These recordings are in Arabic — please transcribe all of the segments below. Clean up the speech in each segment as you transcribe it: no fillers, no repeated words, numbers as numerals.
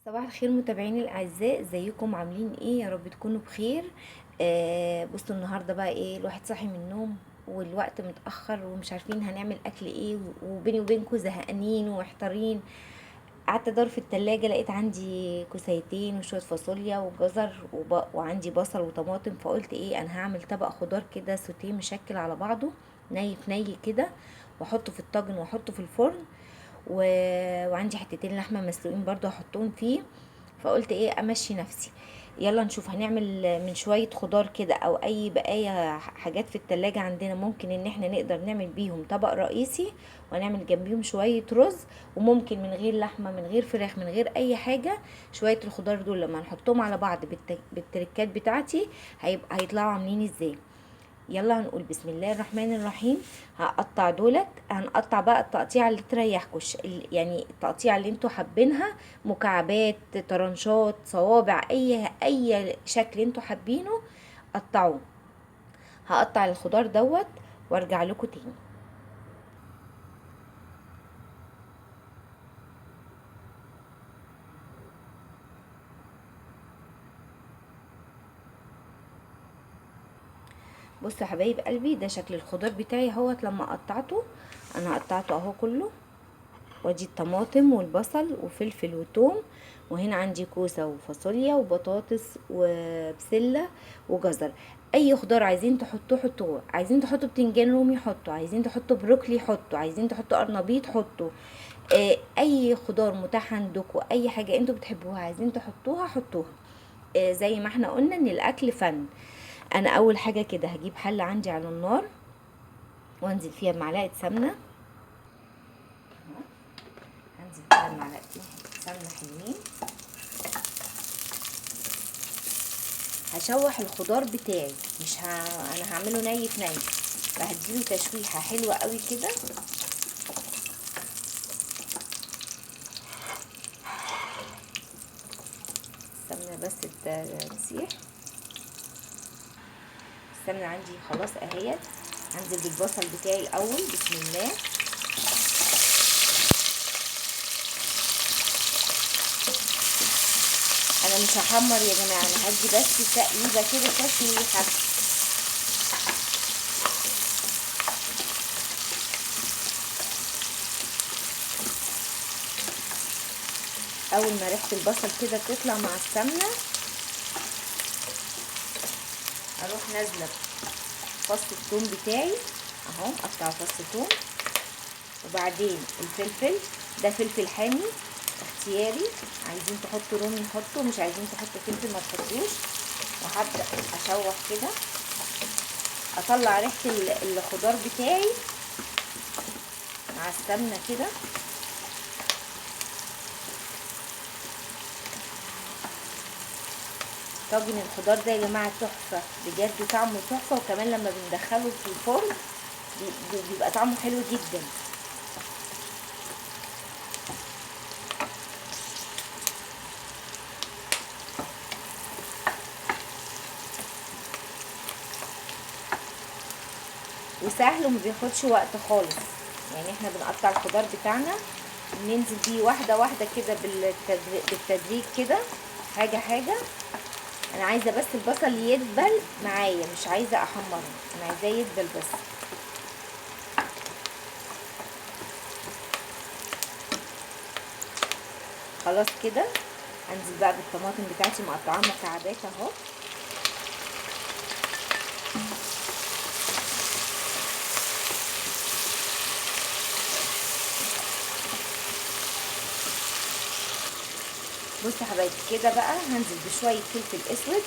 صباح الخير متابعيني الاعزاء، ازيكم؟ عاملين ايه؟ يا رب تكونوا بخير. بصوا النهارده بقى ايه، الواحد صاحي من النوم والوقت متاخر ومش عارفين هنعمل اكل ايه، وبيني وبينكم زهقانين ومحتارين. قعدت ادور في التلاجة، لقيت عندي كوسايتين وشويه فاصوليا وجزر وعندي بصل وطماطم، فقلت ايه، انا هعمل طبق خضار كده سوتيه مشكل على بعضه، ني في ني كده، واحطه في الطاجن واحطه في الفرن. و... وعندي حتتين لحمه مسلوقين برضو هحطهم فيه. فقلت ايه، امشي نفسي. يلا نشوف هنعمل من شوية خضار كده او اي بقايا حاجات في التلاجة عندنا، ممكن ان احنا نقدر نعمل بيهم طبق رئيسي، ونعمل جنبيهم شوية رز. وممكن من غير لحمة، من غير فراخ، من غير اي حاجة. شوية الخضار دول لما نحطهم على بعض بالتركات بتاعتي، هيطلعوا عاملين ازاي. يلا هنقول بسم الله الرحمن الرحيم. هقطع دولت، هنقطع بقى التقطيعة اللي تريحكوش، يعني التقطيعة اللي انتوا حابينها، مكعبات، طرنشات، صوابع، اي شكل انتوا حابينه قطعوه. هقطع الخضار دوت وارجع لكم تاني. بصوا يا حبايب قلبي، ده شكل الخضار بتاعي اهوت لما قطعته. انا قطعته اهو كله، وادي الطماطم والبصل وفلفل وثوم، وهنا عندي كوسه وفاصوليا وبطاطس وبسله وجزر. اي خضار عايزين تحطوه حطوه، عايزين تحطوا بتنجان رومي حطوا، عايزين تحطوا بروكلي حطوا، عايزين تحطوا قرنبيط حطوا. اي خضار متاح عندكم، اي حاجه انتوا بتحبوها عايزين تحطوها حطوها. زي ما احنا قلنا ان الاكل فن. انا اول حاجه كده هجيب حله عندي على النار، وانزل فيها بمعلقه سمنه. هنزل فيها بمعلقتين سمنه حلوين. هشوح الخضار بتاعي، مش انا هعمله ني في ني، فهديله تشويحه حلوه قوي كده. السمنه بس تسيح. السمنه عندي خلاص اهيت. هنزل بالبصل بتاعي الاول، بسم الله. انا مش هحمر يا جماعه، انا هدي بس تقليبه كده تشويحه. اول ما ريحه البصل كده تطلع مع السمنه، اروح نازله فص الثوم بتاعي اهو، اقطع فص ثوم. وبعدين الفلفل، ده فلفل حامي اختياري، عايزين تحطوا رومي حطوا، مش عايزين تحطوا فلفل ما تحطوش. وهبدا اشوح كده، اطلع ريحه الخضار بتاعي مع السمنه كده. طاجن الخضار ده يا جماعه تحفه بجد، طعمه تحفه، وكمان لما بندخله في الفرن بيبقى طعمه حلو جدا. وسهل وما بياخدش وقت خالص. يعني احنا بنقطع الخضار بتاعنا، ننزل بيه واحده واحده كده بالتدريج كده، حاجه حاجه. انا عايزه بس البصل يدبل معايا، مش عايزه احمره، انا عايزاه يدبل بس. خلاص كده. هنزل بقى بالطماطم بتاعتي مقطعاها مكعبات اهو. بصوا يا حبايبي كده بقى، هنزل بشويه فلفل اسود،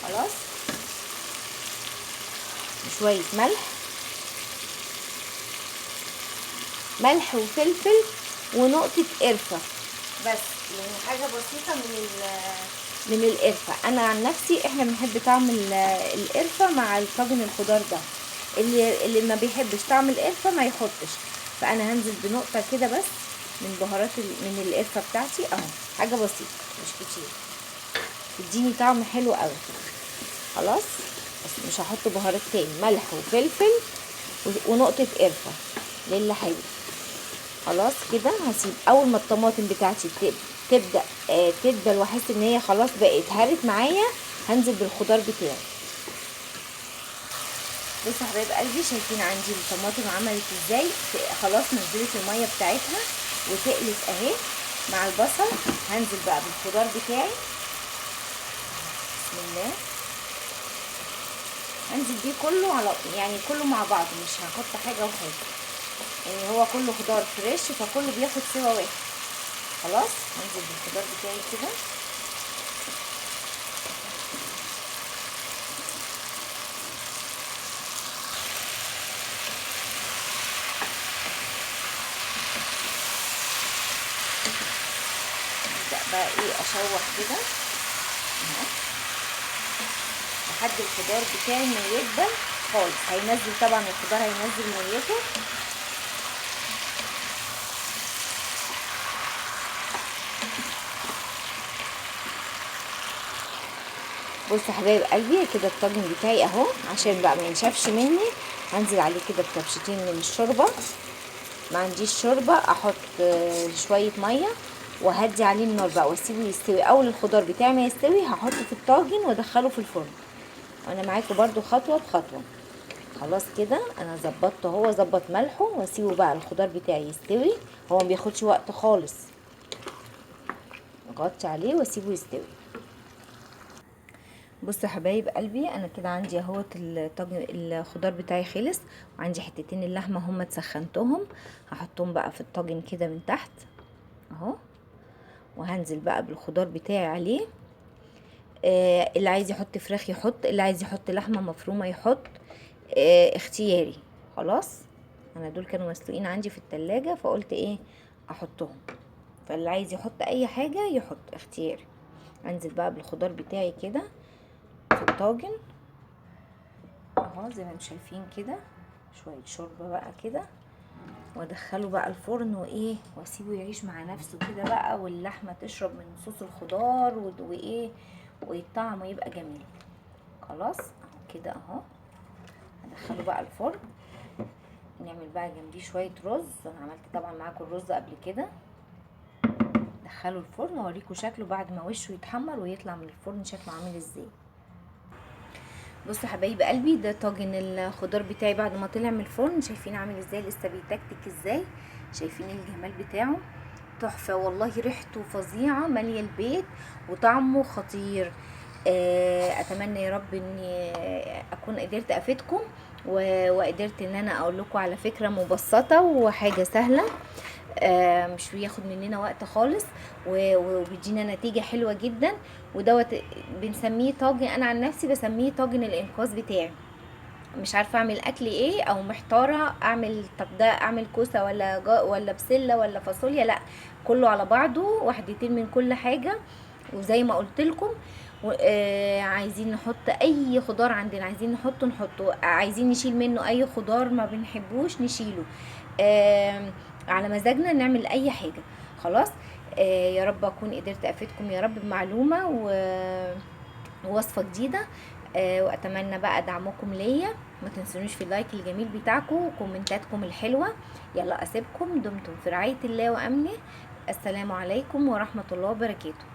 خلاص، وشويه ملح، ملح وفلفل ونقطه قرفه بس. يعني حاجه بسيطه من القرفه. انا عن نفسي احنا بنحب طعم القرفه مع الطاجن الخضار ده. اللي ما بيحبش طعم القرفه ما يحطش. فانا هنزل بنقطه كده بس من بهارات من القرفه بتاعتي اهو، حاجه بسيطه مش كتير، تديني طعم حلو قوي. خلاص، بس مش هحط بهارات تاني، ملح وفلفل ونقطه قرفه للي حلو. خلاص كده هسيب اول ما الطماطم بتاعتي تبدا تدبل واحس ان هي خلاص بقت هرت معايا، هنزل بالخضار بتاعي. بصوا يا حبايب قلبي، شايفين عندي الطماطم عملت ازاي؟ خلاص نزلت الميه بتاعتها وتقلت اهي مع البصل. هنزل بقى بالخضار بتاعي، بسم الله. هنزل بيه كله على يعني كله مع بعض، مش هحط حاجه وحاجه، يعني هو كله خضار فريش فكله بياخد سوا واحد. خلاص هنزل بالخضار بتاعي كده. ابدا بقى ايه اشوح كده اهو لحد الخضار بتاعي ما يدبل خالص. هينزل طبعا الخضار، هينزل ميته. بصوا يا حبايب قلبي كده الطاجن بتاعي اهو، عشان بقى ما ينشفش مني هنزل عليه كده بكبشتين من الشوربه. ما عنديش شوربه احط شويه ميه وهدي عليه النار بقى واسيبه يستوي. اول الخضار بتاعي ما يستوي هحطه في الطاجن وادخله في الفرن. وانا معاكم برضو خطوه بخطوه. خلاص كده انا ظبطته، هو ظبط ملحه، واسيبه بقى الخضار بتاعي يستوي. هو ما بياخدش وقت خالص، اغطي عليه واسيبه يستوي. بصوا يا حبايب قلبي، انا كده عندي اهوت الطاجن الخضار بتاعي خلص، وعندي حتتين اللحمه هم اتسخنتهم، هحطهم بقى في الطاجن كده من تحت اهو. وهنزل بقى بالخضار بتاعي عليه. اللي عايز يحط فراخ يحط، اللي عايز يحط لحمه مفرومه يحط، اختياري. خلاص انا دول كانوا مسلوقين عندي في التلاجة فقلت ايه احطهم، فاللي عايز يحط اي حاجه يحط اختياري. انزل بقى بالخضار بتاعي كده في الطاجن اهو زي ما انتم شايفين كده، شويه شوربه بقى كده، وادخله بقى الفرن وايه واسيبه يعيش مع نفسه كده بقى، واللحمه تشرب من صوص الخضار وايه ويطعم ويبقى جميل. خلاص اهو كده اهو، هدخله بقى الفرن. نعمل بقى جنبيه شويه رز، انا عملت طبعا معاكم الرز قبل كده. دخله الفرن واوريكم شكله بعد ما وشه يتحمر ويطلع من الفرن شكله عامل ازاي. بصوا حبايب قلبي، ده طاجن الخضار بتاعي بعد ما طلع من الفرن. شايفين عامل ازاي؟ لسه بيتكتك ازاي؟ شايفين الجمال بتاعه؟ تحفه والله، ريحته فظيعه ماليه البيت وطعمه خطير. اتمنى يا رب اني اكون قدرت افيدكم وقدرت ان انا اقول لكم على فكره مبسطه وحاجه سهله، مش بياخد مننا وقت خالص وبيدينا نتيجه حلوه جدا. ودوت بنسميه طاجن، انا عن نفسي بسميه طاجن الانقاذ بتاعي. مش عارفه اعمل اكل ايه او محتاره اعمل، طب ده اعمل كوسه ولا بسله ولا فاصوليا؟ لا، كله على بعضه، وحدتين من كل حاجه. وزي ما قلت لكم عايزين نحط اي خضار عندنا، عايزين نحطه، عايزين نشيل منه اي خضار ما بنحبوش نشيله، على مزاجنا نعمل اي حاجه. خلاص يا رب اكون قدرت افيدكم يا رب بمعلومه ووصفه جديده. واتمنى بقى دعمكم ليا، ما تنسونيش في اللايك الجميل بتاعكم وكومنتاتكم الحلوه. يلا اسيبكم، دمتم في رعايه الله وامنه. السلام عليكم ورحمه الله وبركاته.